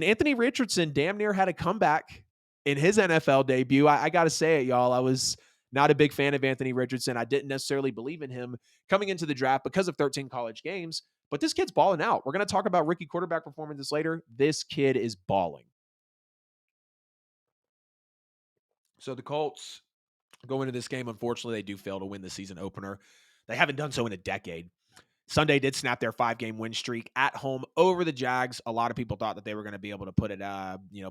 Anthony Richardson damn near had a comeback in his NFL debut. I got to say it, y'all. I was not a big fan of Anthony Richardson. I didn't necessarily believe in him coming into the draft because of 13 college games, but this kid's balling out. We're going to talk about rookie quarterback performances later. This kid is balling. So the Colts go into this game. Unfortunately, they do fail to win the season opener. They haven't done so in a decade. Sunday did snap their 5-game win streak at home over the Jags. A lot of people thought that they were going to be able to put it,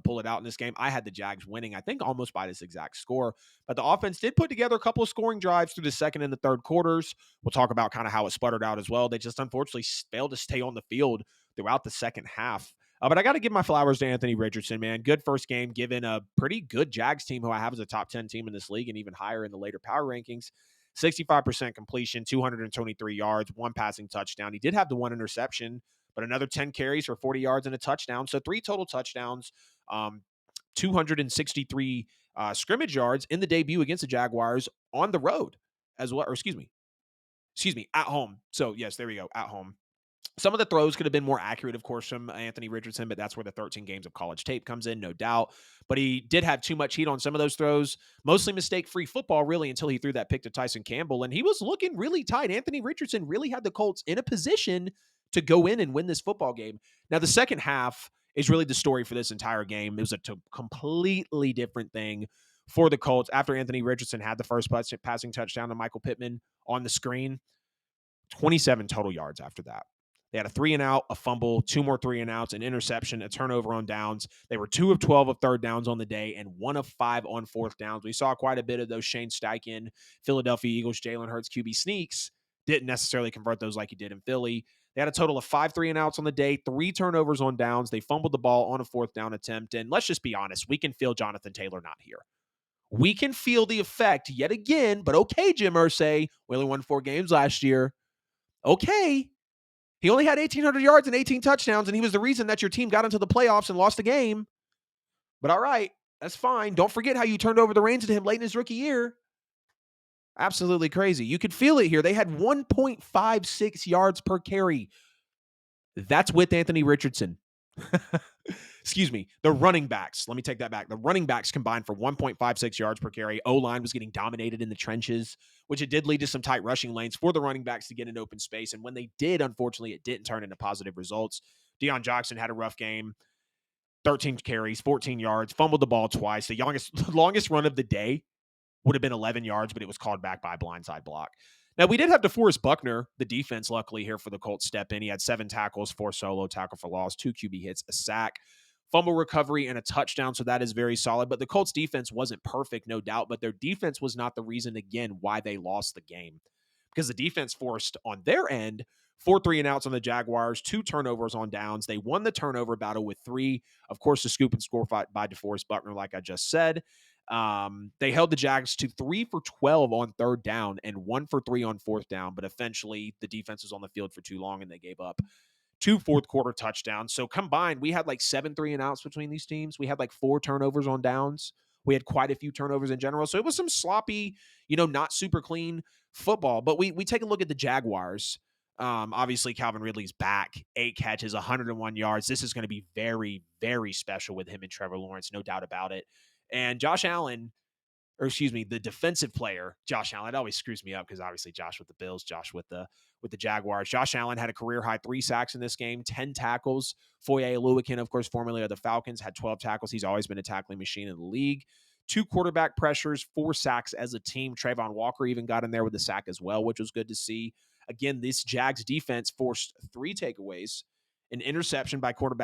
pull it out in this game. I had the Jags winning, I think, almost by this exact score. But the offense did put together a couple of scoring drives through the second and the third quarters. We'll talk about kind of how it sputtered out as well. They just unfortunately failed to stay on the field throughout the second half. But I got to give my flowers to Anthony Richardson, man. Good first game, given a pretty good Jags team who I have as a top 10 team in this league and even higher in the later power rankings. 65% completion, 223 yards, one passing touchdown. He did have the one interception, but another 10 carries for 40 yards and a touchdown. So 3 total touchdowns, 263 scrimmage yards in the debut against the Jaguars on the road as well. Or excuse me, at home. So yes, there we go, at home. Some of the throws could have been more accurate, of course, from Anthony Richardson, but that's where the 13 games of college tape comes in, no doubt. But he did have too much heat on some of those throws, mostly mistake-free football, really, until he threw that pick to Tyson Campbell. And he was looking really tight. Anthony Richardson really had the Colts in a position to go in and win this football game. Now, the second half is really the story for this entire game. It was a completely different thing for the Colts after Anthony Richardson had the first passing touchdown to Michael Pittman on the screen. 27 total yards after that. They had a 3-and-out, a fumble, 2 more 3-and-outs, an interception, a turnover on downs. They were 2 of 12 of third downs on the day and 1 of 5 on fourth downs. We saw quite a bit of those Shane Steichen, Philadelphia Eagles, Jalen Hurts QB sneaks. Didn't necessarily convert those like he did in Philly. They had a total of 5 3-and-outs on the day, 3 turnovers on downs. They fumbled the ball on a fourth down attempt. And let's just be honest, we can feel Jonathan Taylor not here. We can feel the effect yet again, but okay, Jim Irsay, we only won 4 games last year. Okay. He only had 1,800 yards and 18 touchdowns, and he was the reason that your team got into the playoffs and lost the game. But all right, that's fine. Don't forget how you turned over the reins to him late in his rookie year. Absolutely crazy. You could feel it here. They had 1.56 yards per carry. That's with Anthony Richardson. Excuse me. The running backs, let me take that back. The running backs combined for 1.56 yards per carry. O-line was getting dominated in the trenches, which it did lead to some tight rushing lanes for the running backs to get in open space. And when they did, unfortunately, it didn't turn into positive results. Deion Jackson had a rough game, 13 carries, 14 yards, fumbled the ball twice. The longest run of the day would have been 11 yards, but it was called back by a blindside block. Now, we did have DeForest Buckner, the defense, luckily, here for the Colts step in. He had 7 tackles, 4 solo, tackle for loss, 2 QB hits, a sack, fumble recovery, and a touchdown. So that is very solid. But the Colts defense wasn't perfect, no doubt. But their defense was not the reason, again, why they lost the game. Because the defense forced on their end 4 3-and-outs on the Jaguars, 2 turnovers on downs. They won the turnover battle with 3. Of course, the scoop and score fight by DeForest Buckner, like I just said. They held the Jags to 3 for 12 on third down and 1 for 3 on fourth down, but eventually the defense was on the field for too long and they gave up 2 fourth quarter touchdowns. So combined, we had like 7 3-and-outs between these teams. We had like 4 turnovers on downs. We had quite a few turnovers in general. So it was some sloppy, not super clean football. But we take a look at the Jaguars. Obviously, Calvin Ridley's back, 8 catches, 101 yards. This is going to be very, very special with him and Trevor Lawrence, no doubt about it. And Josh Allen, or excuse me, the defensive player, Josh Allen, it always screws me up because obviously Josh with the Bills, Josh with the Jaguars. Josh Allen had a career high 3 sacks in this game, 10 tackles. Foye Oluokun, of course, formerly of the Falcons, had 12 tackles. He's always been a tackling machine in the league. 2 quarterback pressures, 4 sacks as a team. Trayvon Walker even got in there with a sack as well, which was good to see. Again, this Jags defense forced 3 takeaways, an interception by corner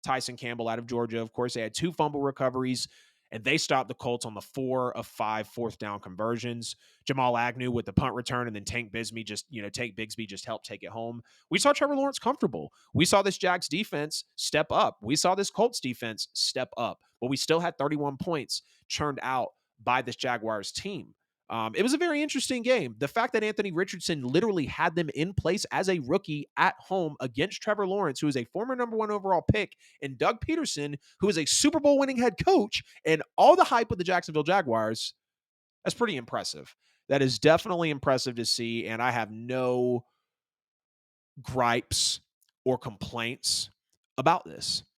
Tyson Campbell out of Georgia. Of course, they had 2 fumble recoveries, and they stopped the Colts on the 4 of 5 fourth down conversions. Jamal Agnew with the punt return, and then Tank Bigsby just helped take it home. We saw Trevor Lawrence comfortable. We saw this Jags defense step up. We saw this Colts defense step up, but we still had 31 points churned out by this Jaguars team. It was a very interesting game. The fact that Anthony Richardson literally had them in place as a rookie at home against Trevor Lawrence, who is a former number 1 overall pick, and Doug Peterson, who is a Super Bowl winning head coach, and all the hype with the Jacksonville Jaguars, that's pretty impressive. That is definitely impressive to see, and I have no gripes or complaints about this.